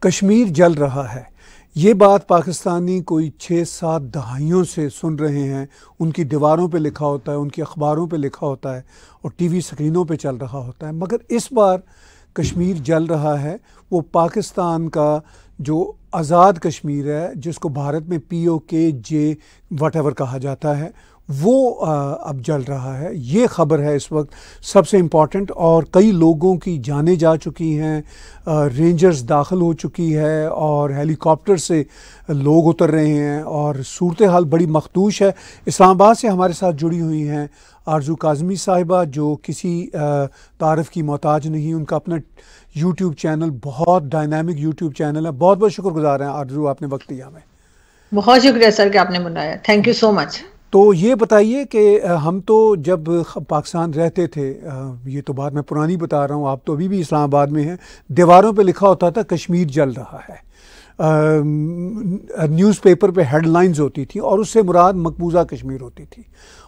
कश्मीर जल रहा है, ये बात पाकिस्तानी कोई 6-7 दहाइयों से सुन रहे हैं। उनकी दीवारों पे लिखा होता है, उनकी अखबारों पे लिखा होता है और टीवी स्क्रीनों पे चल रहा होता है। मगर इस बार कश्मीर जल रहा है। वो पाकिस्तान का जो आज़ाद कश्मीर है, जिसको भारत में POK वट कहा जाता है, वो अब जल रहा है। ये ख़बर है इस वक्त सबसे इम्पॉर्टेंट, और कई लोगों की जानें जा चुकी हैं, रेंजर्स दाखिल हो चुकी है और हेलीकॉप्टर से लोग उतर रहे हैं और सूरत हाल बड़ी मखदूश है। इस्लामाबाद से हमारे साथ जुड़ी हुई हैं आरजू काज़मी साहिबा, जो किसी तारीफ़ की मोहताज नहीं। उनका अपना यूट्यूब चैनल, बहुत डायनामिक यूट्यूब चैनल है। बहुत बहुत शुक्रगुजार हैं आरजू, आपने वक्त दिया हमें। बहुत शुक्रिया सर कि आपने बुलाया, थैंक यू सो मच। तो ये बताइए कि हम तो जब पाकिस्तान रहते थे, ये तो बात मैं पुरानी बता रहा हूँ, आप तो अभी भी इस्लामाबाद में हैं, दीवारों पे लिखा होता था कश्मीर जल रहा है। न्यूज़पेपर पे हेडलाइंस होती थी और उससे मुराद मकबूजा कश्मीर होती थी।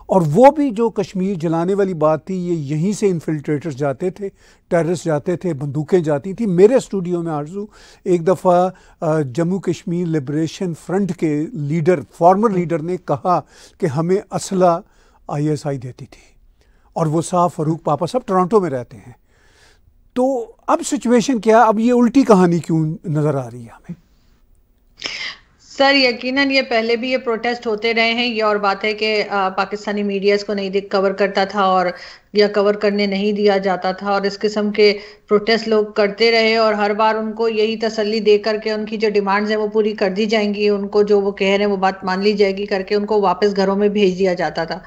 और वो भी जो कश्मीर जलाने वाली बात थी, ये यहीं से इन्फिल्ट्रेटर्स जाते थे, टेररिस्ट जाते थे, बंदूकें जाती थी। मेरे स्टूडियो में आरजू एक दफ़ा जम्मू कश्मीर लिबरेशन फ्रंट के लीडर, फॉर्मर लीडर ने कहा कि हमें असला ISI देती थी, और वो साहब फ़ारूक पापा सब टोरंटो में रहते हैं। तो अब सिचुएशन क्या, अब ये उल्टी कहानी क्यों नज़र आ रही है हमें? सर यकीनन ये पहले भी ये प्रोटेस्ट होते रहे हैं। ये और बात है कि पाकिस्तानी मीडिया इसको नहीं कवर करता था और या कवर करने नहीं दिया जाता था, और इस किस्म के प्रोटेस्ट लोग करते रहे और हर बार उनको यही तसल्ली दे करके उनकी जो डिमांड्स हैं वो पूरी कर दी जाएंगी, उनको जो वो कह रहे हैं वो बात मान ली जाएगी करके उनको वापस घरों में भेज दिया जाता था।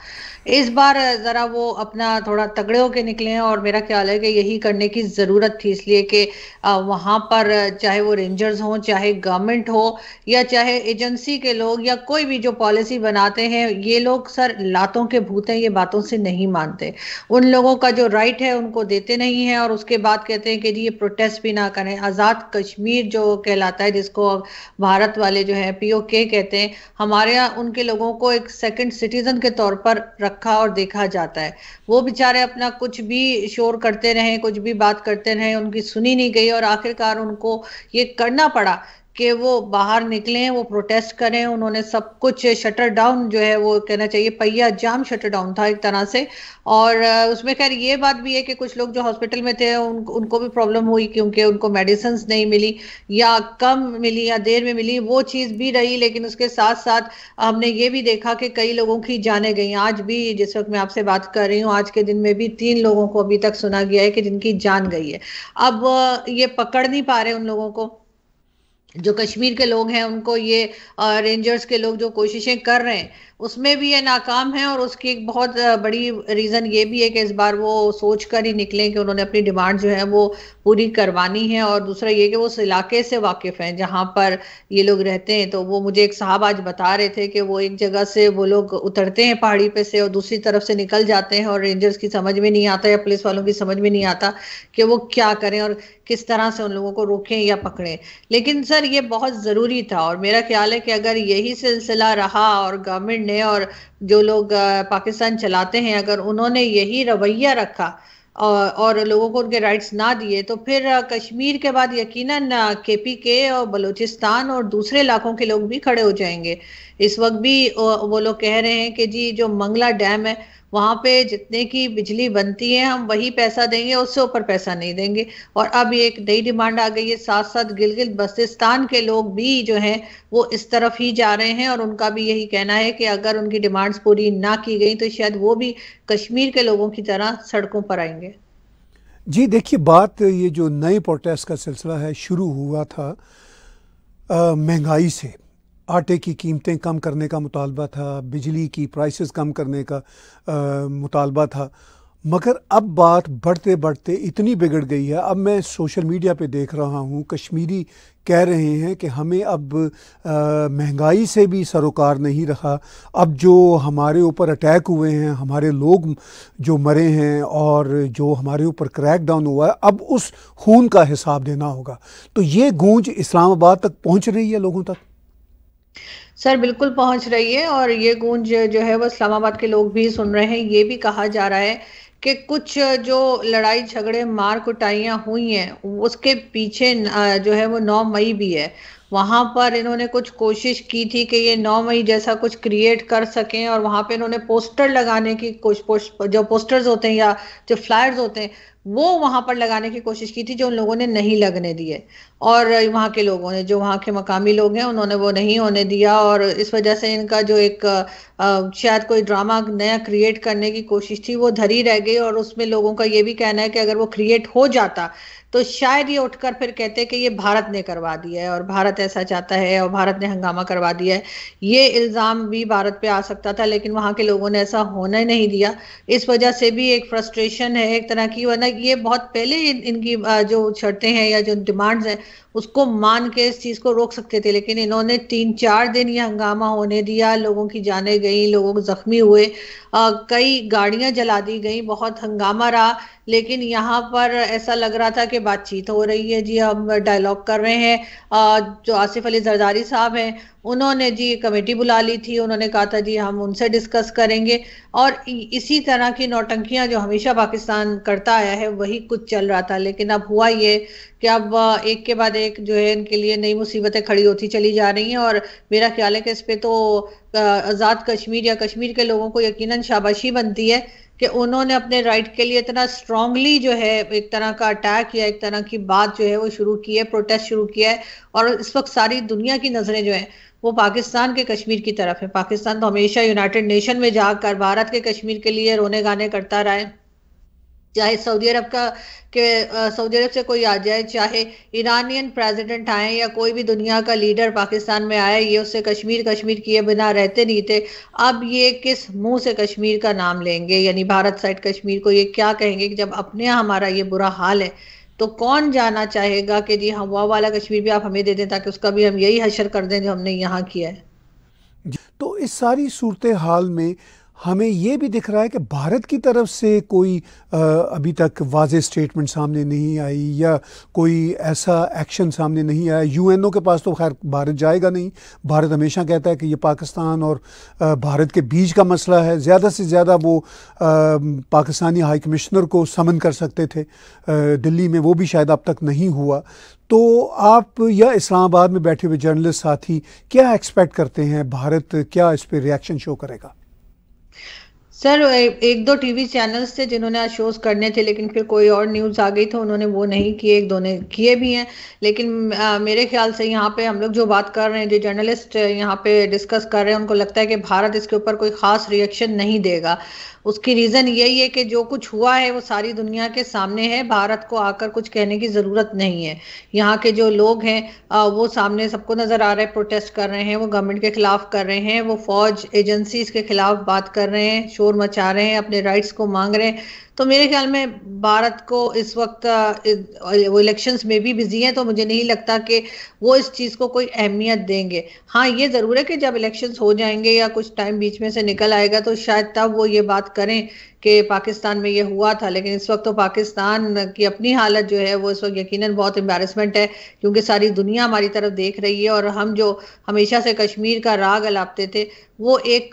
इस बार ज़रा वो अपना थोड़ा तगड़े होके निकले हैं और मेरा ख्याल है कि यही करने की ज़रूरत थी, इसलिए कि वहाँ पर चाहे वो रेंजर्स हों, चाहे गवर्नमेंट हो, या चाहे एजेंसी के लोग, या कोई भी जो पॉलिसी बनाते हैं, ये लोग सर लातों के भूत हैं, ये बातों से नहीं मानते। उन लोगों का जो राइट है उनको देते नहीं है, और उसके बाद कहते हैं कि जी ये प्रोटेस्ट भी ना करें। आज़ाद कश्मीर जो कहलाता है, जिसको भारत वाले जो है POK कहते हैं, हमारे यहाँ उनके लोगों को एक सेकंड सिटीजन के तौर पर रखा और देखा जाता है। वो बेचारे अपना कुछ भी शोर करते रहे, कुछ भी बात करते रहे, उनकी सुनी नहीं गई और आखिरकार उनको ये करना पड़ा कि वो बाहर निकलें, वो प्रोटेस्ट करें। उन्होंने सब कुछ शटर डाउन, जो है वो कहना चाहिए पहिया जाम शटर डाउन था एक तरह से। और उसमें खैर ये बात भी है कि कुछ लोग जो हॉस्पिटल में थे उनको भी प्रॉब्लम हुई, क्योंकि उनको मेडिसिन नहीं मिली, या कम मिली या देर में मिली, वो चीज़ भी रही। लेकिन उसके साथ साथ हमने ये भी देखा कि कई लोगों की जानें गई। आज भी जिस वक्त मैं आपसे बात कर रही हूँ, आज के दिन में भी 3 लोगों को अभी तक सुना गया है कि जिनकी जान गई है। अब ये पकड़ नहीं पा रहे उन लोगों को, जो कश्मीर के लोग हैं उनको। ये रेंजर्स के लोग जो कोशिशें कर रहे हैं उसमें भी ये नाकाम है, और उसकी एक बहुत बड़ी रीज़न ये भी है कि इस बार वो सोच कर ही निकलें कि उन्होंने अपनी डिमांड जो है वो पूरी करवानी है। और दूसरा ये कि वो उस इलाके से वाकिफ़ हैं जहाँ पर ये लोग रहते हैं। तो वो मुझे एक साहब आज बता रहे थे कि वो एक जगह से वो लोग उतरते हैं पहाड़ी पे से और दूसरी तरफ से निकल जाते हैं, और रेंजर्स की समझ में नहीं आता या पुलिस वालों की समझ में नहीं आता कि वो क्या करें और किस तरह से उन लोगों को रोकें या पकड़ें। लेकिन सर ये बहुत ज़रूरी था, और मेरा ख्याल है कि अगर यही सिलसिला रहा और गवर्नमेंट ने और जो लोग पाकिस्तान चलाते हैं, अगर उन्होंने यही रवैया रखा और लोगों को उनके राइट्स ना दिए, तो फिर कश्मीर के बाद यकीनन KPK और बलूचिस्तान और दूसरे इलाकों के लोग भी खड़े हो जाएंगे। इस वक्त भी वो लोग कह रहे हैं कि जी जो मंगला डैम है वहाँ पे जितने की बिजली बनती है हम वही पैसा देंगे, उससे ऊपर पैसा नहीं देंगे। और अब ये एक नई डिमांड आ गई है। साथ साथ गिलगित बल्तिस्तान के लोग भी जो हैं वो इस तरफ ही जा रहे हैं, और उनका भी यही कहना है कि अगर उनकी डिमांड्स पूरी ना की गई तो शायद वो भी कश्मीर के लोगों की तरह सड़कों पर आएंगे। जी देखिए, बात ये जो नए प्रोटेस्ट का सिलसिला है शुरू हुआ था महंगाई से। आटे की कीमतें कम करने का मुतालबा था, बिजली की प्राइसेस कम करने का मुतालबा था। मगर अब बात बढ़ते बढ़ते इतनी बिगड़ गई है, अब मैं सोशल मीडिया पे देख रहा हूँ कश्मीरी कह रहे हैं कि हमें अब महंगाई से भी सरोकार नहीं रहा। अब जो हमारे ऊपर अटैक हुए हैं, हमारे लोग जो मरे हैं और जो हमारे ऊपर क्रैक डाउन हुआ है, अब उस खून का हिसाब देना होगा। तो ये गूंज इस्लामाबाद तक पहुँच रही है लोगों तक? सर बिल्कुल पहुंच रही है, और ये गूंज जो है वो इस्लामाबाद के लोग भी सुन रहे हैं। ये भी कहा जा रहा है कि कुछ जो लड़ाई झगड़े मार कुटाइयां हुई हैं उसके पीछे जो है वो 9 मई भी है। वहां पर इन्होंने कुछ कोशिश की थी कि ये 9 मई जैसा कुछ क्रिएट कर सकें, और वहां पे इन्होंने पोस्टर लगाने की जो पोस्टर्स होते हैं या जो फ्लायर्स होते हैं वो वहां पर लगाने की कोशिश की थी, जो उन लोगों ने नहीं लगने दिए। और वहां के लोगों ने, जो वहां के मकामी लोग हैं, उन्होंने वो नहीं होने दिया, और इस वजह से इनका जो एक शायद कोई ड्रामा नया क्रिएट करने की कोशिश थी वो धरी रह गई। और उसमें लोगों का ये भी कहना है कि अगर वो क्रिएट हो जाता तो शायद ये उठकर फिर कहते कि ये भारत ने करवा दिया है और भारत ऐसा चाहता है और भारत ने हंगामा करवा दिया है। ये इल्जाम भी भारत पे आ सकता था, लेकिन वहां के लोगों ने ऐसा होने नहीं दिया। इस वजह से भी एक फ्रस्ट्रेशन है एक तरह की, वरना ये बहुत पहले इनकी जो शर्तें हैं या जो डिमांड्स हैं उसको मान के इस चीज को रोक सकते थे, लेकिन इन्होंने 3-4 दिन ये हंगामा होने दिया। लोगों की जानें गई, लोग जख्मी हुए, कई गाड़ियां जला दी गई, बहुत हंगामा रहा। लेकिन यहाँ पर ऐसा लग रहा था कि बातचीत हो रही है, जी हम डायलॉग कर रहे हैं। जो आसिफ अली जरदारी साहब हैं उन्होंने जी कमेटी बुला ली थी, उन्होंने कहा था जी हम उनसे डिस्कस करेंगे। और इसी तरह की नौटंकियां जो हमेशा पाकिस्तान करता आया है वही कुछ चल रहा था। लेकिन अब हुआ ये कि अब एक के बाद एक जो है इनके लिए नई मुसीबतें खड़ी होती चली जा रही हैं। और मेरा ख्याल है कि इस पे तो आज़ाद कश्मीर या कश्मीर के लोगों को यकीनन शाबाशी बनती है कि उन्होंने अपने राइट के लिए इतना स्ट्रांगली जो है एक तरह का अटैक या एक तरह की बात जो है वो शुरू की है, प्रोटेस्ट शुरू किया है। और इस वक्त सारी दुनिया की नजरें जो हैं वो पाकिस्तान के कश्मीर की तरफ है। पाकिस्तान तो हमेशा यूनाइटेड नेशन में जाकर भारत के कश्मीर के लिए रोने गाने करता रहा है, चाहे सऊदी अरब का सऊदी अरब से कोई आ जाए, चाहे ईरानियन प्रेसिडेंट आए या कोई भी दुनिया का लीडर पाकिस्तान में आए, ये उससे कश्मीर कश्मीर किए बिना रहते नहीं थे। अब ये किस मुंह से कश्मीर का नाम लेंगे, यानी भारत साइड कश्मीर को ये क्या कहेंगे कि जब अपने हमारा ये बुरा हाल है तो कौन जाना चाहेगा कि जी हम वो वाला कश्मीर भी आप हमें दे दें ताकि उसका भी हम यही हशर कर दें जो हमने यहाँ किया है। तो इस सारी सूरत हाल में हमें ये भी दिख रहा है कि भारत की तरफ से कोई अभी तक वाज़ेह स्टेटमेंट सामने नहीं आई या कोई ऐसा एक्शन सामने नहीं आया। यूएनओ के पास तो खैर भारत जाएगा नहीं, भारत हमेशा कहता है कि ये पाकिस्तान और भारत के बीच का मसला है। ज़्यादा से ज़्यादा वो पाकिस्तानी हाई कमिश्नर को समन कर सकते थे दिल्ली में, वो भी शायद अब तक नहीं हुआ। तो आप या इस्लामाबाद में बैठे हुए जर्नलिस्ट साथी क्या एक्सपेक्ट करते हैं, भारत क्या इस पर रिएक्शन शो करेगा? सर एक दो टीवी चैनल्स थे जिन्होंने आज शोज करने थे, लेकिन फिर कोई और न्यूज़ आ गई तो उन्होंने वो नहीं किए, एक दो ने किए भी हैं। लेकिन मेरे ख्याल से यहाँ पे हम लोग जो बात कर रहे हैं, जो जर्नलिस्ट यहाँ पे डिस्कस कर रहे हैं, उनको लगता है कि भारत इसके ऊपर कोई खास रिएक्शन नहीं देगा। उसकी रीज़न यही है कि जो कुछ हुआ है वो सारी दुनिया के सामने है, भारत को आकर कुछ कहने की ज़रूरत नहीं है। यहाँ के जो लोग हैं वो सामने सबको नज़र आ रहा है, प्रोटेस्ट कर रहे हैं, वो गवर्नमेंट के खिलाफ कर रहे हैं, वो फौज एजेंसीज के खिलाफ बात कर रहे हैं, शोर मचा रहे हैं, अपने राइट्स को मांग रहे हैं। तो मेरे ख्याल में भारत को इस वक्त वो इलेक्शंस में भी बिजी हैं, तो मुझे नहीं लगता कि वो इस चीज़ को कोई अहमियत देंगे। हाँ, ये ज़रूर है कि जब इलेक्शंस हो जाएंगे या कुछ टाइम बीच में से निकल आएगा तो शायद तब वो ये बात करें कि पाकिस्तान में ये हुआ था। लेकिन इस वक्त तो पाकिस्तान की अपनी हालत जो है वो इस वक्त यकीनन बहुत एम्बैरेसमेंट है, क्योंकि सारी दुनिया हमारी तरफ देख रही है। और हम जो हमेशा से कश्मीर का राग अलापते थे वो एक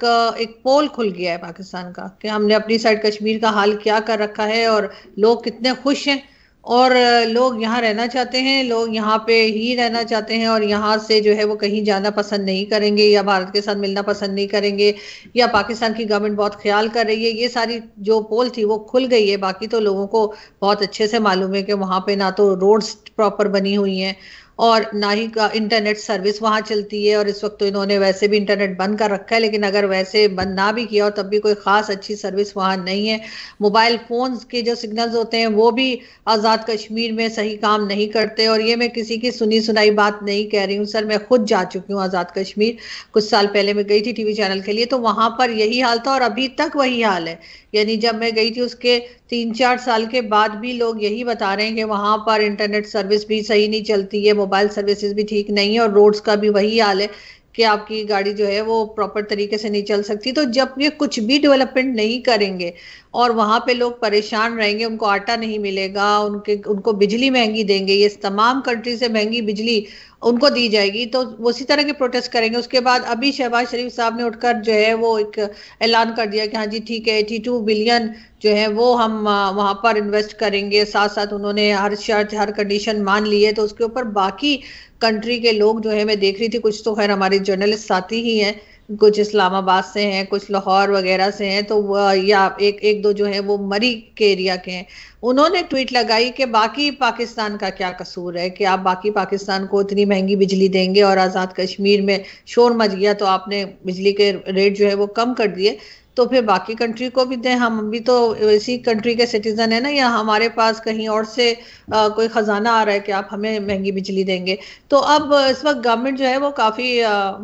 पोल खुल गया है पाकिस्तान का, कि हमने अपनी साइड कश्मीर का हाल क्या कर रखा है और लोग कितने खुश हैं और लोग यहाँ रहना चाहते हैं, लोग यहाँ पे ही रहना चाहते हैं और यहाँ से जो है वो कहीं जाना पसंद नहीं करेंगे या भारत के साथ मिलना पसंद नहीं करेंगे, या पाकिस्तान की गवर्नमेंट बहुत ख्याल कर रही है। ये सारी जो पोल थी वो खुल गई है। बाकी तो लोगों को बहुत अच्छे से मालूम है कि वहाँ पे ना तो रोड्स प्रॉपर बनी हुई हैं और ना ही का इंटरनेट सर्विस वहाँ चलती है। और इस वक्त तो इन्होंने वैसे भी इंटरनेट बंद कर रखा है, लेकिन अगर वैसे बंद ना भी किया हो तब भी कोई ख़ास अच्छी सर्विस वहाँ नहीं है। मोबाइल फ़ोन्स के जो सिग्नल्स होते हैं वो भी आज़ाद कश्मीर में सही काम नहीं करते। और ये मैं किसी की सुनी सुनाई बात नहीं कह रही हूँ सर, मैं खुद जा चुकी हूँ आज़ाद कश्मीर, कुछ साल पहले मैं गई थी टीवी चैनल के लिए, तो वहाँ पर यही हाल था और अभी तक वही हाल है। यानी जब मैं गई थी उसके 3-4 साल के बाद भी लोग यही बता रहे हैं कि वहाँ पर इंटरनेट सर्विस भी सही नहीं चलती है, मोबाइल सर्विसेज भी ठीक नहीं है और रोड्स का भी वही हाल है कि आपकी गाड़ी जो है वो प्रॉपर तरीके से नहीं चल सकती। तो जब ये कुछ भी डेवलपमेंट नहीं करेंगे और वहाँ पे लोग परेशान रहेंगे, उनको आटा नहीं मिलेगा, उनको बिजली महंगी देंगे, ये तमाम कंट्री से महंगी बिजली उनको दी जाएगी, तो उसी तरह के प्रोटेस्ट करेंगे। उसके बाद अभी शहबाज शरीफ साहब ने उठकर जो है वो एक ऐलान कर दिया कि हाँ जी ठीक है, 82 बिलियन जो है वो हम वहां पर इन्वेस्ट करेंगे। साथ साथ उन्होंने हर शर्त हर कंडीशन मान ली है। तो उसके ऊपर बाकी कंट्री के लोग जो है, मैं देख रही थी कुछ तो खैर हमारे जर्नलिस्ट साथी ही हैं, कुछ इस्लामाबाद से हैं, कुछ लाहौर वगैरह से हैं, तो या एक दो जो है वो मरी के एरिया के हैं। उन्होंने ट्वीट लगाई कि बाकी पाकिस्तान का क्या कसूर है कि आप बाकी पाकिस्तान को इतनी महंगी बिजली देंगे, और आज़ाद कश्मीर में शोर मच गया तो आपने बिजली के रेट जो है वो कम कर दिए, तो फिर बाकी कंट्री को भी दें। हम भी तो इसी कंट्री के सिटीजन है ना, या हमारे पास कहीं और से कोई खजाना आ रहा है कि आप हमें महंगी बिजली देंगे। तो अब इस वक्त गवर्नमेंट जो है वो काफी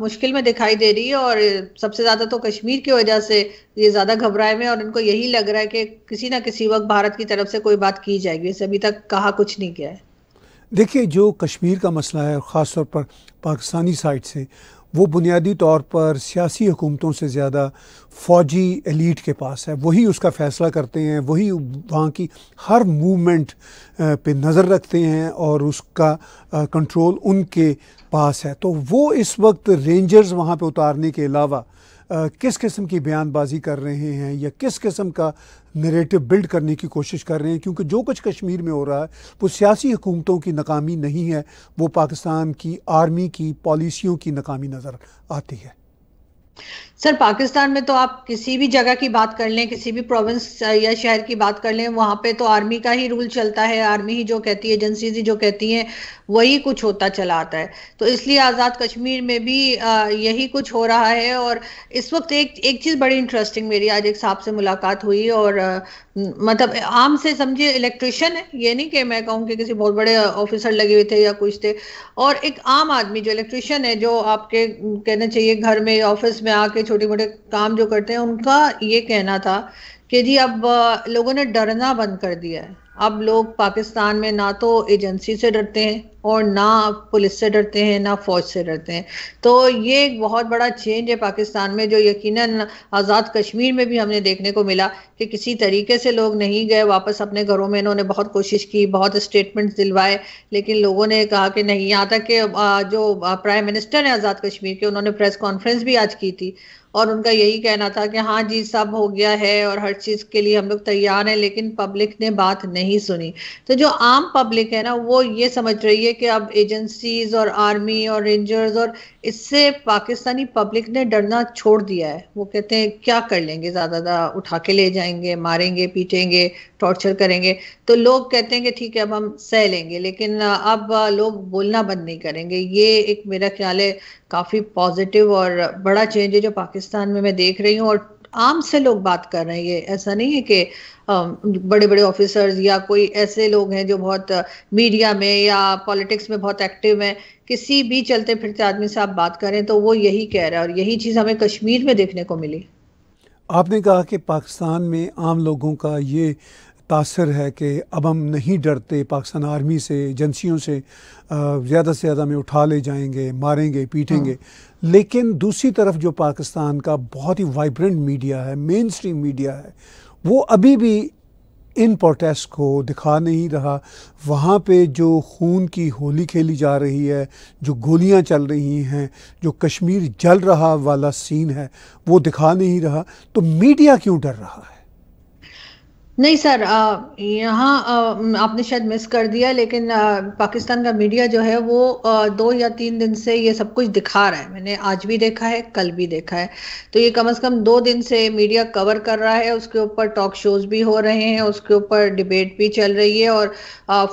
मुश्किल में दिखाई दे रही है, और सबसे ज्यादा तो कश्मीर की वजह से ये ज्यादा घबराए में, और इनको यही लग रहा है कि किसी ना किसी वक्त भारत की तरफ से कोई बात की जाएगी। इसे अभी तक कहा कुछ नहीं गया है। देखिए, जो कश्मीर का मसला है ख़ास तौर पर पाकिस्तानी साइड से, वो बुनियादी तौर पर सियासी हुकूमतों से ज़्यादा फ़ौजी एलीट के पास है। वही उसका फ़ैसला करते हैं, वही वहाँ की हर मूवमेंट पे नज़र रखते हैं, और उसका कंट्रोल उनके पास है। तो वो इस वक्त रेंजर्स वहाँ पे उतारने के अलावा किस किस्म की बयानबाजी कर रहे हैं या किस किस्म का नरेटिव बिल्ड करने की कोशिश कर रहे हैं, क्योंकि जो कुछ कश्मीर में हो रहा है वो सियासी हुकूमतों की नाकामी नहीं है, वो पाकिस्तान की आर्मी की पॉलिसियों की नाकामी नज़र आती है। सर, पाकिस्तान में तो आप किसी भी जगह की बात कर लें, किसी भी प्रोविंस या शहर की बात कर लें, वहां पे तो आर्मी का ही रूल चलता है। आर्मी ही जो कहती है, एजेंसीज ही जो कहती हैं, वही कुछ होता चला आता है। तो इसलिए आज़ाद कश्मीर में भी यही कुछ हो रहा है। और इस वक्त एक चीज़ बड़ी इंटरेस्टिंग, मेरी आज एक साहब से मुलाकात हुई, और मतलब आम से समझिए इलेक्ट्रिशियन है, ये नहीं कि मैं कहूँ कि किसी बहुत बड़े ऑफिसर लगे हुए थे या कुछ थे, और एक आम आदमी जो इलेक्ट्रिशियन है, जो आपके कहना चाहिए घर में ऑफिस में आके छोटे मोटे काम जो करते हैं, उनका ये कहना था कि जी अब लोगों ने डरना बंद कर दिया है। अब लोग पाकिस्तान में ना तो एजेंसी से डरते हैं, और ना पुलिस से डरते हैं, ना फौज से डरते हैं। तो ये एक बहुत बड़ा चेंज है पाकिस्तान में, जो यकीनन आज़ाद कश्मीर में भी हमने देखने को मिला कि किसी तरीके से लोग नहीं गए वापस अपने घरों में। इन्होंने बहुत कोशिश की, बहुत स्टेटमेंट्स दिलवाए, लेकिन लोगों ने कहा कि नहीं। यहाँ तक कि जो प्राइम मिनिस्टर है आज़ाद कश्मीर के, उन्होंने प्रेस कॉन्फ्रेंस भी आज की थी, और उनका यही कहना था कि हाँ जी सब हो गया है और हर चीज के लिए हम लोग तैयार हैं, लेकिन पब्लिक ने बात नहीं सुनी। तो जो आम पब्लिक है ना, वो ये समझ रही है कि अब एजेंसीज और आर्मी और रेंजर्स और इससे पाकिस्तानी पब्लिक ने डरना छोड़ दिया है। वो कहते हैं क्या कर लेंगे, ज्यादा उठा के ले जाएंगे, मारेंगे, पीटेंगे, टॉर्चर करेंगे। तो लोग कहते हैं कि ठीक है अब हम सह लेंगे, लेकिन अब लोग बोलना बंद नहीं करेंगे। ये एक मेरा ख्याल है काफी पॉजिटिव और बड़ा चेंज है जो पाकिस्तान में मैं देख रही हूँ, और आम से लोग बात कर रहे हैं। ये ऐसा नहीं है कि बड़े बड़े ऑफिसर्स या कोई ऐसे लोग हैं जो बहुत मीडिया में या पॉलिटिक्स में बहुत एक्टिव हैं। किसी भी चलते फिरते आदमी से आप बात करें तो वो यही कह रहा है, और यही चीज हमें कश्मीर में देखने को मिली। आपने कहा कि पाकिस्तान में आम लोगों का ये तासर है कि अब हम नहीं डरते पाकिस्तान आर्मी से, एजेंसियों से, ज़्यादा से ज़्यादा में उठा ले जाएंगे, मारेंगे, पीटेंगे। लेकिन दूसरी तरफ जो पाकिस्तान का बहुत ही वाइब्रेंट मीडिया है, मेन स्ट्रीम मीडिया है, वो अभी भी इन प्रोटेस्ट को दिखा नहीं रहा। वहाँ पे जो खून की होली खेली जा रही है, जो गोलियाँ चल रही हैं, जो कश्मीर जल रहा वाला सीन है, वो दिखा नहीं रहा। तो मीडिया क्यों डर रहा है? नहीं सर, यहाँ आपने शायद मिस कर दिया, लेकिन पाकिस्तान का मीडिया जो है वो 2 या 3 दिन से ये सब कुछ दिखा रहा है। मैंने आज भी देखा है, कल भी देखा है। तो ये कम से कम 2 दिन से मीडिया कवर कर रहा है। उसके ऊपर टॉक शोज भी हो रहे हैं, उसके ऊपर डिबेट भी चल रही है, और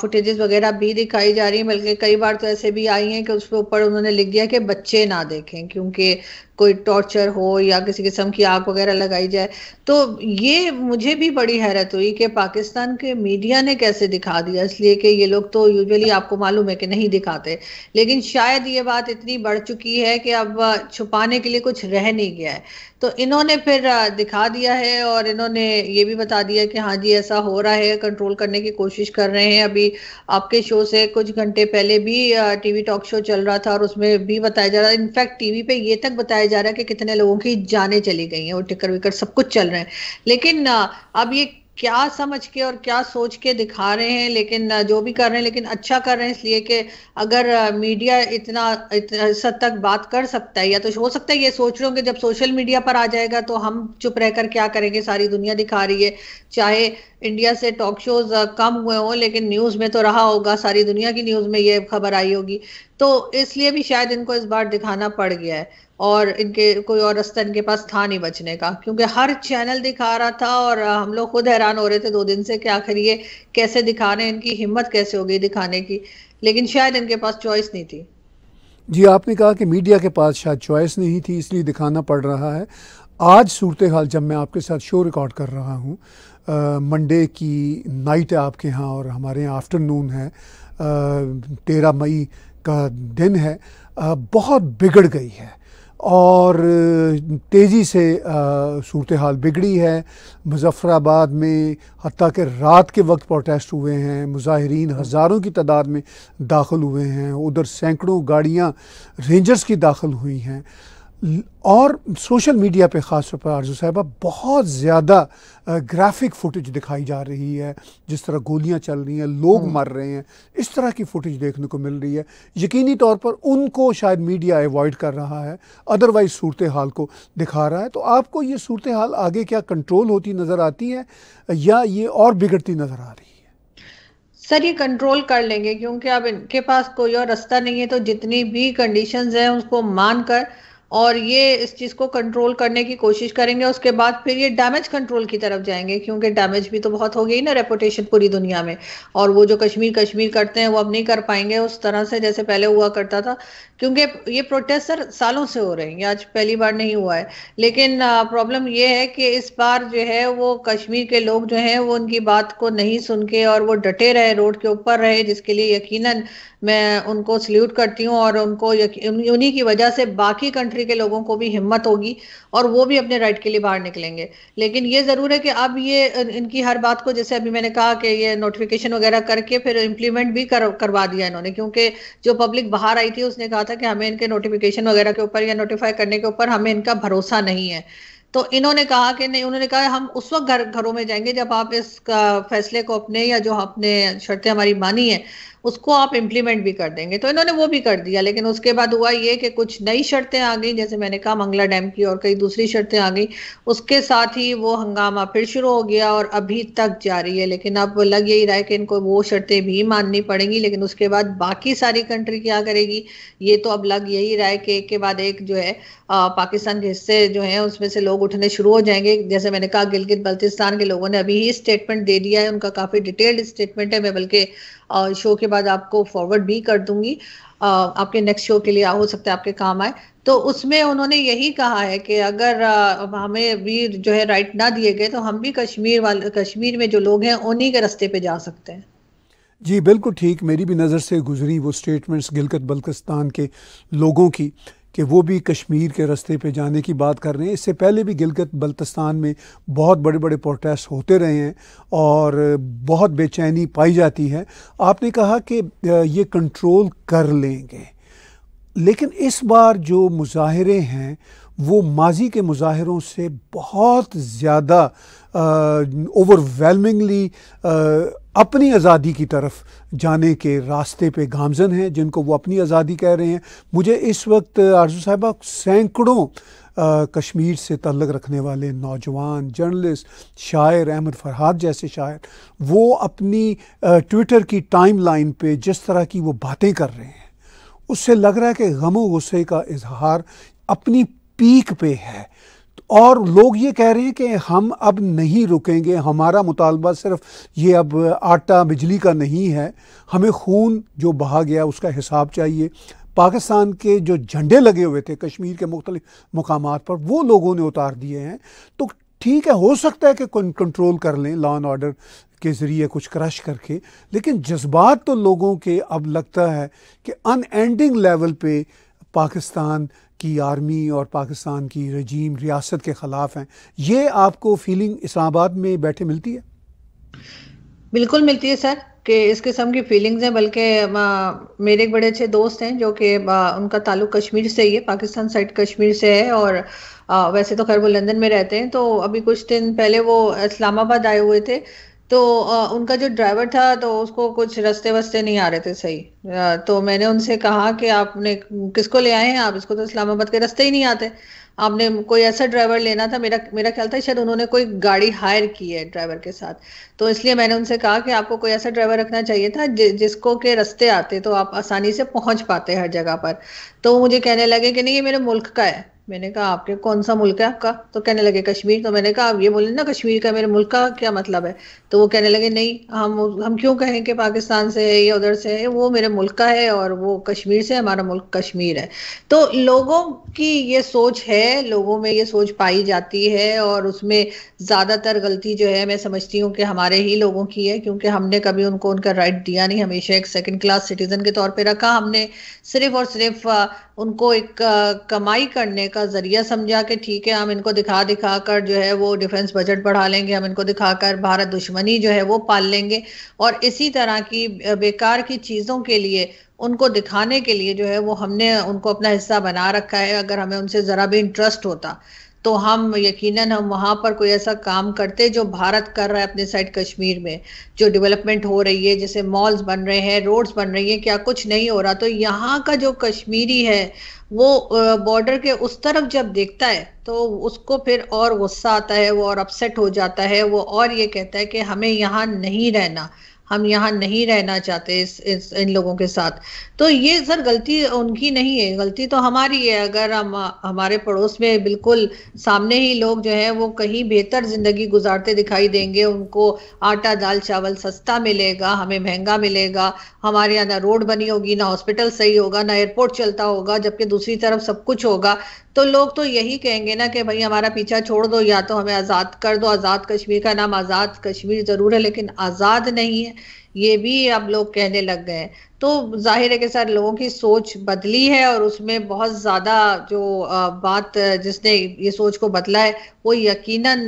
फुटेजेस वगैरह भी दिखाई जा रही है। बल्कि कई बार तो ऐसे भी आई हैं कि उसके ऊपर उन्होंने लिख दिया कि बच्चे ना देखें, क्योंकि कोई टॉर्चर हो या किसी किस्म की आग वगैरह लगाई जाए। तो ये मुझे भी बड़ी हैरत हुई कि पाकिस्तान के मीडिया ने कैसे दिखा दिया, इसलिए कि ये लोग तो यूजुअली आपको मालूम है कि नहीं दिखाते, लेकिन शायद ये बात इतनी बढ़ चुकी है कि अब छुपाने के लिए कुछ रह नहीं गया है। तो इन्होंने फिर दिखा दिया है, और इन्होंने ये भी बता दिया कि हाँ जी ऐसा हो रहा है, कंट्रोल करने की कोशिश कर रहे हैं। अभी आपके शो से कुछ घंटे पहले भी टीवी टॉक शो चल रहा था, और उसमें भी बताया जा रहा है, इनफैक्ट टीवी पे ये तक बताया जा रहा है कि कितने लोगों की जानें चली गई हैं, वो टिकर विकर सब कुछ चल रहे हैं। लेकिन अब ये क्या समझ के और क्या सोच के दिखा रहे हैं, लेकिन जो भी कर रहे हैं, लेकिन अच्छा कर रहे हैं इसलिए कि अगर मीडिया इतना इस हद तक बात कर सकता है, या तो हो सकता है ये सोच रहे होंगे जब सोशल मीडिया पर आ जाएगा तो हम चुप रहकर क्या करेंगे, सारी दुनिया दिखा रही है। चाहे इंडिया से टॉक शोज कम हुए हों, लेकिन न्यूज में तो रहा होगा, सारी दुनिया की न्यूज में ये खबर आई होगी। तो इसलिए भी शायद इनको इस बार दिखाना पड़ गया है, और इनके कोई और रास्ता इनके पास था नहीं बचने का, क्योंकि हर चैनल दिखा रहा था और हम लोग खुद हैरान हो रहे थे 2 दिन से कि आखिर ये कैसे दिखा रहे हैं, इनकी हिम्मत कैसे हो गई दिखाने की। लेकिन शायद इनके पास चॉइस नहीं थी। जी, आपने कहा कि मीडिया के पास शायद चॉइस नहीं थी इसलिए दिखाना पड़ रहा है। आज सूरत हाल जब मैं आपके साथ शो रिकॉर्ड कर रहा हूँ, मंडे की नाइट है आपके यहाँ और हमारे यहाँ आफ्टरनून है, 13 मई का दिन है, बहुत बिगड़ गई है और तेज़ी से सूरत हाल बिगड़ी है। मुज़फ़्फ़राबाद में हत्ता कि रात के वक्त प्रोटेस्ट हुए हैं, मुज़ाहिरीन हज़ारों की तादाद में दाखिल हुए हैं, उधर सैकड़ों गाड़ियाँ रेंजर्स की दाखिल हुई हैं, और सोशल मीडिया पे ख़ास तौर पर आरज़ू साहिबा बहुत ज़्यादा ग्राफिक फुटेज दिखाई जा रही है, जिस तरह गोलियां चल रही हैं, लोग मर रहे हैं, इस तरह की फुटेज देखने को मिल रही है। यकीनी तौर पर उनको शायद मीडिया अवॉइड कर रहा है, अदरवाइज़ सूरत हाल को दिखा रहा है। तो आपको ये सूरत हाल आगे क्या कंट्रोल होती नज़र आती है या ये और बिगड़ती नज़र आ रही है? सर ये कंट्रोल कर लेंगे, क्योंकि अब इनके पास कोई और रास्ता नहीं है। तो जितनी भी कंडीशंस हैं उसको मानकर और ये इस चीज को कंट्रोल करने की कोशिश करेंगे, उसके बाद फिर ये डैमेज कंट्रोल की तरफ जाएंगे, क्योंकि डैमेज भी तो बहुत हो गई ना रेपुटेशन पूरी दुनिया में। और वो जो कश्मीर कश्मीर करते हैं वो अब नहीं कर पाएंगे उस तरह से जैसे पहले हुआ करता था, क्योंकि ये प्रोटेस्ट सर सालों से हो रहे हैं, ये आज पहली बार नहीं हुआ है। लेकिन प्रॉब्लम ये है कि इस बार जो है वो कश्मीर के लोग जो हैं वो उनकी बात को नहीं सुन के और वो डटे रहे, रोड के ऊपर रहे, जिसके लिए यकीनन मैं उनको सल्यूट करती हूँ। और उनको उन्हीं की वजह से बाकी कंट्री के लोगों को भी हिम्मत होगी और वो भी अपने राइट के लिए बाहर निकलेंगे। लेकिन ये जरूर है कि अब ये इनकी हर बात को, जैसे अभी मैंने कहा कि ये नोटिफिकेशन वगैरह करके फिर इम्प्लीमेंट भी करवा दिया इन्होंने, क्योंकि जो पब्लिक बाहर आई थी उसने कहा था कि हमें इनके नोटिफिकेशन वगैरह के ऊपर या नोटिफाई करने के ऊपर हमें इनका भरोसा नहीं है। तो इन्होंने कहा कि नहीं, उन्होंने कहा हम उस वक्त घरों में जाएंगे जब आप इस फैसले को अपने, या जो आपने शर्तें हमारी मानी है उसको आप इम्प्लीमेंट भी कर देंगे। तो इन्होंने वो भी कर दिया। लेकिन उसके बाद हुआ ये कि कुछ नई शर्तें आ गई, जैसे मैंने कहा मंगला डैम की, और कई दूसरी शर्तें आ गई। उसके साथ ही वो हंगामा फिर शुरू हो गया और अभी तक जारी है। लेकिन अब लग यही रहा है कि इनको वो शर्तें भी माननी पड़ेंगी। लेकिन उसके बाद बाकी सारी कंट्री क्या करेगी, ये तो अब लग यही रहा है कि एक के बाद एक जो है पाकिस्तान के हिस्से जो है उसमें से लोग उठने शुरू हो जाएंगे। जैसे मैंने कहा गिलगित बल्तिस्तान के लोगों ने अभी ही स्टेटमेंट दे दिया है, उनका काफी डिटेल्ड स्टेटमेंट है, मैं बल्कि शो के बाद आपको फॉरवर्ड भी कर दूंगी, आपके नेक्स्ट शो के लिए हो सकता है आपके काम आए। तो उसमें उन्होंने यही कहा है कि अगर हमें भी जो है राइट ना दिए गए तो हम भी कश्मीर में जो लोग हैं उन्हीं के रास्ते पे जा सकते हैं। जी बिल्कुल ठीक, मेरी भी नज़र से गुजरी वो स्टेटमेंट्स गिलगित बल्तिस्तान के लोगों की कि वो भी कश्मीर के रास्ते पे जाने की बात कर रहे हैं। इससे पहले भी गिलगित बल्तिस्तान में बहुत बड़े बड़े प्रोटेस्ट होते रहे हैं और बहुत बेचैनी पाई जाती है। आपने कहा कि ये कंट्रोल कर लेंगे, लेकिन इस बार जो मुजाहिरे हैं वो माजी के मुजाहिरों से बहुत ज़्यादा ओवरवेलमिंगली अपनी आज़ादी की तरफ जाने के रास्ते पे गामजन हैं, जिनको वो अपनी आज़ादी कह रहे हैं। मुझे इस वक्त आरज़ू साहिबा सैकड़ों कश्मीर से तल्लुक़ रखने वाले नौजवान जर्नलिस्ट, शायर, अहमद फरहाद जैसे शायर, वो अपनी ट्विटर की टाइमलाइन पे जिस तरह की वो बातें कर रहे हैं, उससे लग रहा है कि गम व गुस्से का इजहार अपनी पीक पे है। और लोग ये कह रहे हैं कि हम अब नहीं रुकेंगे, हमारा मुतालबा सिर्फ ये अब आटा बिजली का नहीं है, हमें खून जो बहा गया उसका हिसाब चाहिए। पाकिस्तान के जो झंडे लगे हुए थे कश्मीर के मुख्तलिफ मुकामात पर, वो लोगों ने उतार दिए हैं। तो ठीक है, हो सकता है कि कंट्रोल कर लें लॉ एंड ऑर्डर के ज़रिए कुछ क्रश करके, लेकिन जज्बात तो लोगों के अब लगता है कि अनएंडिंग लेवल पे पाकिस्तान की आर्मी और पाकिस्तान की रजीम रियासत के ख़िलाफ़ हैं। ये आपको फीलिंग इस्लामाबाद में बैठे मिलती है? बिल्कुल मिलती है सर, कि इस किस्म की फीलिंग्स हैं। बल्कि मेरे एक बड़े अच्छे दोस्त हैं जो कि उनका ताल्लुक कश्मीर से ही है, पाकिस्तान साइड कश्मीर से है, और वैसे तो खैर वो लंदन में रहते हैं, तो अभी कुछ दिन पहले वो इस्लामाबाद आए हुए थे। तो उनका जो ड्राइवर था तो उसको कुछ रास्ते वस्ते नहीं आ रहे थे सही। तो मैंने उनसे कहा कि आपने किसको ले आए हैं आप, इसको तो इस्लामाबाद के रास्ते ही नहीं आते, आपने कोई ऐसा ड्राइवर लेना था। मेरा मेरा ख्याल था शायद उन्होंने कोई गाड़ी हायर की है ड्राइवर के साथ। तो इसलिए मैंने उनसे कहा कि आपको कोई ऐसा ड्राइवर रखना चाहिए था जिसको के रास्ते आते तो आप आसानी से पहुंच पाते हर जगह पर। तो मुझे कहने लगे कि नहीं ये मेरे मुल्क का है। मैंने कहा आपके कौन सा मुल्क है आपका? तो कहने लगे कश्मीर। तो मैंने कहा आप ये बोले ना कश्मीर का, मेरे मुल्क का क्या मतलब है? तो वो कहने लगे नहीं, हम क्यों कहें कि पाकिस्तान से है या उधर से है, वो मेरे मुल्क का है और वो कश्मीर से, हमारा मुल्क कश्मीर है। तो लोगों की ये सोच है, लोगों में ये सोच पाई जाती है, और उसमें ज्यादातर गलती जो है मैं समझती हूँ कि हमारे ही लोगों की है, क्योंकि हमने कभी उनको उनका राइट दिया नहीं, हमेशा एक सेकंड क्लास सिटीजन के तौर पे रखा। हमने सिर्फ और सिर्फ उनको एक कमाई करने का जरिया समझा कि ठीक है हम इनको दिखा दिखा कर जो है वो डिफेंस बजट बढ़ा लेंगे, हम इनको दिखाकर भारत दुश्मनी जो है वो पाल लेंगे, और इसी तरह की बेकार की चीजों के लिए उनको दिखाने के लिए जो है वो हमने उनको अपना हिस्सा बना रखा है। अगर हमें उनसे जरा भी इंटरेस्ट होता तो हम यकीनन हम वहां पर कोई ऐसा काम करते जो भारत कर रहा है अपने साइड कश्मीर में, जो डेवलपमेंट हो रही है, जैसे मॉल्स बन रहे हैं, रोड्स बन रही हैं, क्या कुछ नहीं हो रहा। तो यहाँ का जो कश्मीरी है वो बॉर्डर के उस तरफ जब देखता है तो उसको फिर और गुस्सा आता है, वो और अपसेट हो जाता है, वो और ये कहता है कि हमें यहाँ नहीं रहना, हम यहाँ नहीं रहना चाहते इन लोगों के साथ। तो ये सर गलती उनकी नहीं है, गलती तो हमारी है। अगर हम हमारे पड़ोस में बिल्कुल सामने ही लोग जो है वो कहीं बेहतर जिंदगी गुजारते दिखाई देंगे, उनको आटा दाल चावल सस्ता मिलेगा, हमें महंगा मिलेगा, हमारे यहाँ ना रोड बनी होगी, ना हॉस्पिटल सही होगा, ना एयरपोर्ट चलता होगा, जबकि दूसरी तरफ सब कुछ होगा, तो लोग तो यही कहेंगे ना कि भाई हमारा पीछा छोड़ दो, या तो हमें आजाद कर दो। आजाद कश्मीर का नाम आजाद कश्मीर जरूर है लेकिन आजाद नहीं है, ये भी अब लोग कहने लग गए हैं। तो जाहिर है कि सर लोगों की सोच बदली है, और उसमें बहुत ज्यादा जो बात जिसने ये सोच को बदला है वो यकीनन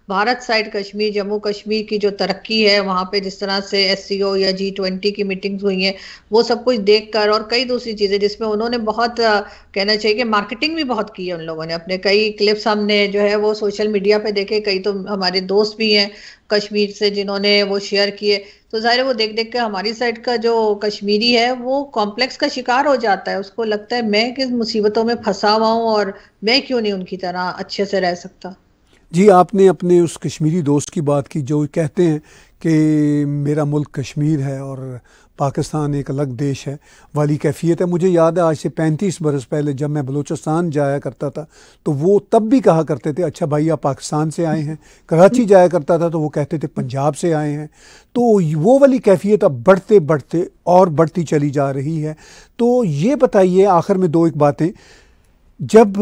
भारत साइड कश्मीर, जम्मू कश्मीर की जो तरक्की है वहां पे, जिस तरह से SCO या G20 की मीटिंग्स हुई हैं, वो सब कुछ देखकर, और कई दूसरी चीजें जिसमें उन्होंने बहुत कहना चाहिए कि मार्केटिंग भी बहुत की है उन लोगों ने। अपने कई क्लिप्स हमने जो है वो सोशल मीडिया पे देखे, कई तो हमारे दोस्त भी हैं कश्मीर से जिन्होंने वो शेयर किए। तो जाहिर है वो देख देख के हमारी साइड का जो कश्मीरी है वो कॉम्प्लेक्स का शिकार हो जाता है, उसको लगता है मैं किस मुसीबतों में फंसा हुआ हूँ और मैं क्यों नहीं उनकी तरह अच्छे से रह सकता। जी, आपने अपने उस कश्मीरी दोस्त की बात की जो कहते हैं कि मेरा मुल्क कश्मीर है और पाकिस्तान एक अलग देश है वाली कैफियत है। मुझे याद है आज से 35 बरस पहले जब मैं बलूचिस्तान जाया करता था तो वो तब भी कहा करते थे अच्छा भाई आप पाकिस्तान से आए हैं। कराची जाया करता था तो वो कहते थे पंजाब से आए हैं। तो वो वाली कैफियत अब बढ़ते बढ़ते और बढ़ती चली जा रही है। तो ये बताइए आखिर में दो एक बातें, जब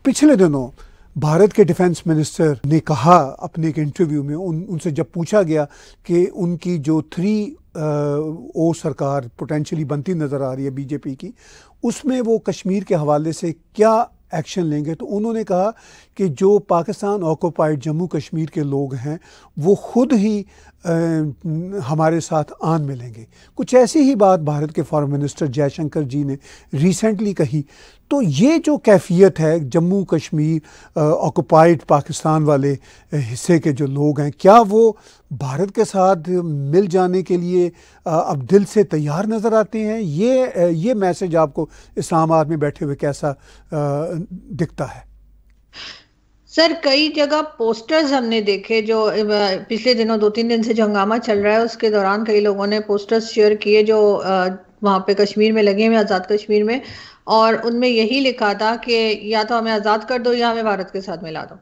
पिछले दिनों भारत के डिफेंस मिनिस्टर ने कहा अपने एक इंटरव्यू में, उनसे जब पूछा गया कि उनकी जो 3O सरकार पोटेंशियली बनती नज़र आ रही है बीजेपी की, उसमें वो कश्मीर के हवाले से क्या एक्शन लेंगे, तो उन्होंने कहा कि जो पाकिस्तान ऑक्युपाइड जम्मू कश्मीर के लोग हैं वो खुद ही हमारे साथ आन मिलेंगे। कुछ ऐसी ही बात भारत के फॉरेन मिनिस्टर जयशंकर जी ने रिसेंटली कही। तो ये जो कैफियत है जम्मू कश्मीर ऑक्युपाइड पाकिस्तान वाले हिस्से के जो लोग हैं, क्या वो भारत के साथ मिल जाने के लिए अब दिल से तैयार नज़र आते हैं? ये मैसेज आपको इस्लामाबाद में बैठे हुए कैसा दिखता है? सर कई जगह पोस्टर्स हमने देखे, जो पिछले दिनों 2-3 दिन से जो हंगामा चल रहा है उसके दौरान कई लोगों ने पोस्टर्स शेयर किए जो वहां पे कश्मीर में लगे हुए, आज़ाद कश्मीर में, और उनमें यही लिखा था कि या तो हमें आज़ाद कर दो या हमें भारत के साथ मिला दो।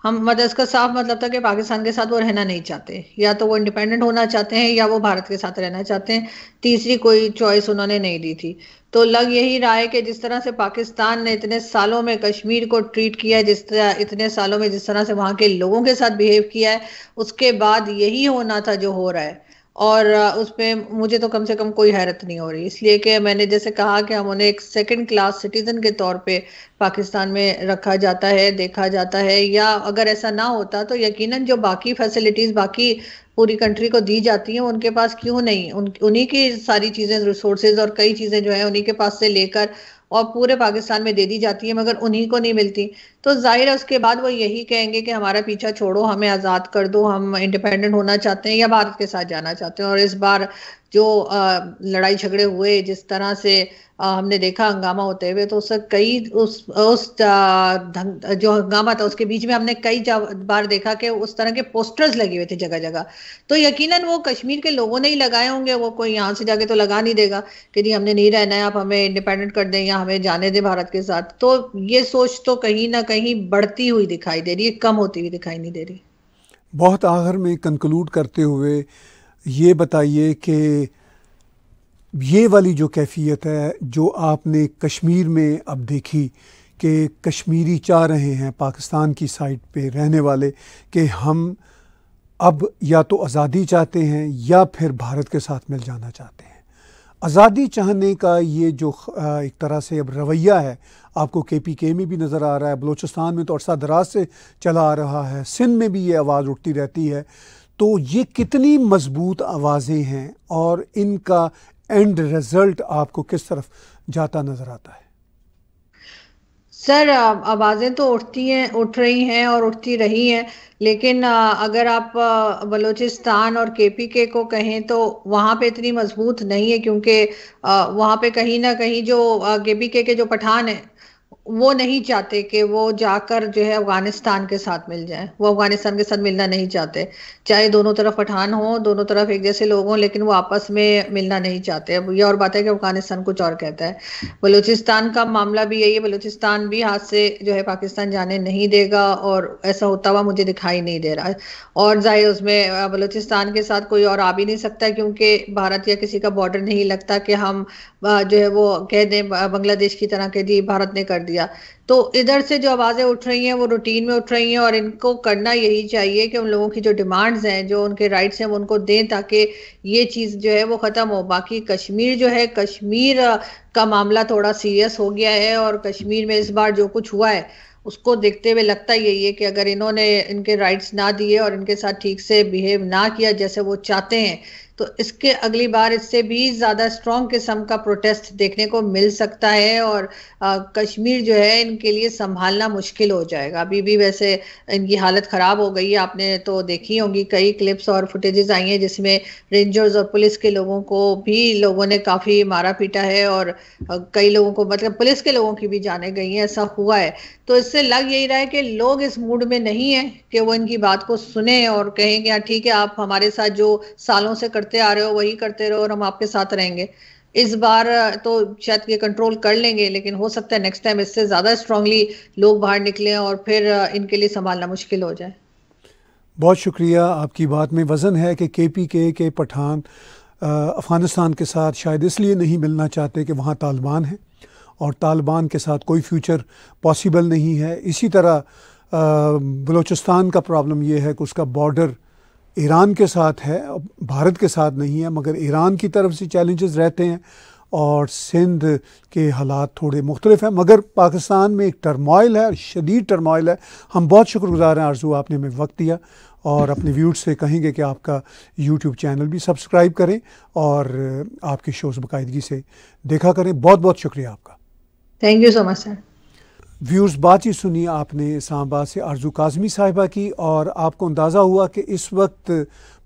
हम मतलब इसका साफ मतलब था कि पाकिस्तान के साथ वो रहना नहीं चाहते, या तो वो इंडिपेंडेंट होना चाहते हैं या वो भारत के साथ रहना चाहते हैं, तीसरी कोई चॉइस उन्होंने नहीं दी थी। तो लग यही रहा है कि जिस तरह से पाकिस्तान ने इतने सालों में कश्मीर को ट्रीट किया है, जिस तरह इतने सालों में जिस तरह से वहां के लोगों के साथ बिहेव किया है, उसके बाद यही होना था जो हो रहा है। और उसमें मुझे तो कम से कम कोई हैरत नहीं हो रही, इसलिए कि मैंने जैसे कहा कि हम उन्हें एक सेकंड क्लास सिटीजन के तौर पे पाकिस्तान में रखा जाता है, देखा जाता है, या अगर ऐसा ना होता तो यकीनन जो बाकी फैसिलिटीज बाकी पूरी कंट्री को दी जाती हैं उनके पास क्यों नहीं, उन्हीं की सारी चीजें रिसोर्सेज और कई चीजें जो है उन्हीं के पास से लेकर और पूरे पाकिस्तान में दे दी जाती है मगर उन्हीं को नहीं मिलती, तो जाहिर है उसके बाद वो यही कहेंगे कि हमारा पीछा छोड़ो, हमें आज़ाद कर दो, हम इंडिपेंडेंट होना चाहते हैं या भारत के साथ जाना चाहते हैं। और इस बार जो लड़ाई झगड़े हुए, जिस तरह से हमने देखा हंगामा होते हुए, तो उससे कई जो हंगामा था उसके बीच में हमने कई बार देखा कि उस तरह के पोस्टर्स लगे हुए थे जगह जगह। तो यकीनन वो कश्मीर के लोगों ने ही लगाए होंगे, वो कोई यहाँ से जाके तो लगा नहीं देगा कि जी हमने नहीं रहना है, आप हमें इंडिपेंडेंट कर दें या हमें जाने दें भारत के साथ। तो ये सोच तो कहीं ना कहीं बढ़ती हुई दिखाई दे रही है, कम होती हुई दिखाई नहीं दे रही। बहुत आखिर में कंक्लूड करते हुए ये बताइए कि ये वाली जो कैफियत है जो आपने कश्मीर में अब देखी कि कश्मीरी चाह रहे हैं पाकिस्तान की साइड पे रहने वाले कि हम अब या तो आज़ादी चाहते हैं या फिर भारत के साथ मिल जाना चाहते हैं। आज़ादी चाहने का ये जो एक तरह से अब रवैया है आपको KPK में भी नज़र आ रहा है, बलूचिस्तान में तो अरसा दराज से चला आ रहा है, सिंध में भी ये आवाज़ उठती रहती है। तो ये कितनी मजबूत आवाज़ें हैं और इनका एंड रिजल्ट आपको किस तरफ जाता नज़र आता है? सर आवाज़ें तो उठ रही हैं और उठती रही हैं, लेकिन अगर आप बलूचिस्तान और KPK को कहें तो वहाँ पे इतनी मजबूत नहीं है, क्योंकि वहाँ पे कहीं ना कहीं जो KPK के जो पठान हैं वो नहीं चाहते कि वो जाकर जो है अफगानिस्तान के साथ मिल जाए, वो अफगानिस्तान के साथ मिलना नहीं चाहते। चाहे दोनों तरफ पठान हो, दोनों तरफ एक जैसे लोग हों, लेकिन वो आपस में मिलना नहीं चाहते। अब ये और बात है कि अफगानिस्तान कुछ और कहता है। बलूचिस्तान का मामला भी यही है, बलूचिस्तान भी हाथ से जो है पाकिस्तान जाने नहीं देगा और ऐसा होता हुआ मुझे दिखाई नहीं दे रहा है। और जाहिर उसमें बलूचिस्तान के साथ कोई और आ भी नहीं सकता, क्योंकि भारत या किसी का बॉर्डर नहीं लगता कि हम जो है वो कह दें बांग्लादेश की तरह के जी भारत ने कर दिया। तो इधर से जो आवाज़ें उठ रही हैं वो रूटीन में उठ रही हैं, और इनको करना यही चाहिए कि उन लोगों की जो डिमांड्स हैं, जो उनके राइट्स हैं, वो उनको दें ताकि ये चीज़ जो है वो ख़त्म हो। बाकी कश्मीर जो है, कश्मीर का मामला थोड़ा सीरियस हो गया है, और कश्मीर में इस बार जो कुछ हुआ है उसको देखते हुए लगता यही है कि अगर इन्होंने इनके राइट्स ना दिए और इनके साथ ठीक से बिहेव ना किया जैसे वो चाहते हैं, तो इसके अगली बार इससे भी ज़्यादा स्ट्रॉन्ग किस्म का प्रोटेस्ट देखने को मिल सकता है, और कश्मीर जो है इनके लिए संभालना मुश्किल हो जाएगा। अभी भी वैसे इनकी हालत ख़राब हो गई है, आपने तो देखी होंगी कई क्लिप्स और फुटेजेस आई हैं जिसमें रेंजर्स और पुलिस के लोगों को भी लोगों ने काफ़ी मारा पीटा है, और कई लोगों को मतलब पुलिस के लोगों की भी जानें गई हैं, ऐसा हुआ है। तो इससे लग यही रहा है कि लोग इस मूड में नहीं है कि वो इनकी बात को सुने और कहें कि हाँ ठीक है, आप हमारे साथ जो सालों से करते आ रहे हो वही करते रहो और हम आपके साथ रहेंगे। इस बार तो शायद ये कंट्रोल कर लेंगे, लेकिन हो सकता है नेक्स्ट टाइम इससे ज्यादा स्ट्रांगली लोग बाहर निकलें और फिर इनके लिए संभालना मुश्किल हो जाए। बहुत शुक्रिया, आपकी बात में वज़न है कि KPK के पठान अफ़गानिस्तान के साथ शायद इसलिए नहीं मिलना चाहते कि वहाँ तालिबान है और तालिबान के साथ कोई फ्यूचर पॉसिबल नहीं है। इसी तरह बलूचिस्तान का प्रॉब्लम ये है कि उसका बॉर्डर ईरान के साथ है, भारत के साथ नहीं है, मगर ईरान की तरफ से चैलेंजेस रहते हैं, और सिंध के हालात थोड़े मुख्तलिफ हैं। मगर पाकिस्तान में एक टर्मोइल है, शदीद टर्मोइल है। हम बहुत शुक्रगुज़ार हैं आरज़ू, आपने हमें वक्त दिया, और अपने व्यूअर्स से कहेंगे कि आपका YouTube चैनल भी सब्सक्राइब करें और आपके शोज़ बाकायदगी से देखा करें। बहुत बहुत शुक्रिया आपका। Thank you so much sir. Viewers, बातचीत सुनिए आपने इस्लामाबाद से आरज़ू काज़मी साहिबा की, और आपको अंदाज़ा हुआ कि इस वक्त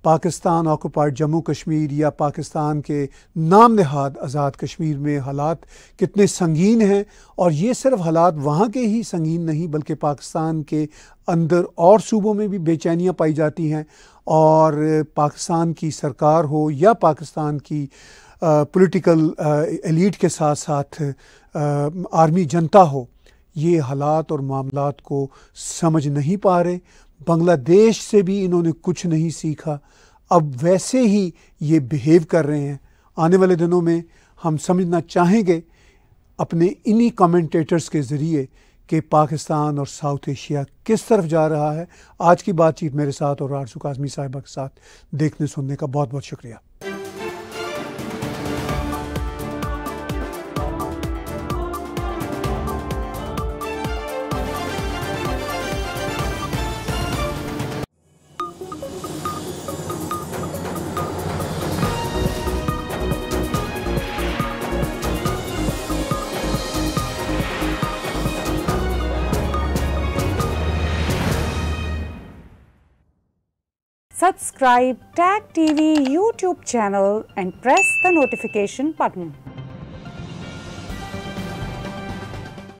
पाकिस्तान ऑक्युपाइड जम्मू कश्मीर या पाकिस्तान के नाम नहाद आज़ाद कश्मीर में हालात कितने संगीन हैं। और ये सिर्फ हालात वहाँ के ही संगीन नहीं, बल्कि पाकिस्तान के अंदर और सूबों में भी बेचैनियाँ पाई जाती हैं, और पाकिस्तान की सरकार हो या पाकिस्तान की पॉलिटिकल एलीट के साथ साथ आर्मी जनता हो, ये हालात और मामलात को समझ नहीं पा रहे। बांग्लादेश से भी इन्होंने कुछ नहीं सीखा, अब वैसे ही ये बिहेव कर रहे हैं। आने वाले दिनों में हम समझना चाहेंगे अपने इन्हीं कमेंटेटर्स के ज़रिए कि पाकिस्तान और साउथ एशिया किस तरफ जा रहा है। आज की बातचीत मेरे साथ और आरज़ू काज़मी साहिबा के साथ देखने सुनने का बहुत बहुत शुक्रिया। Subscribe TAG TV YouTube channel and press the notification button.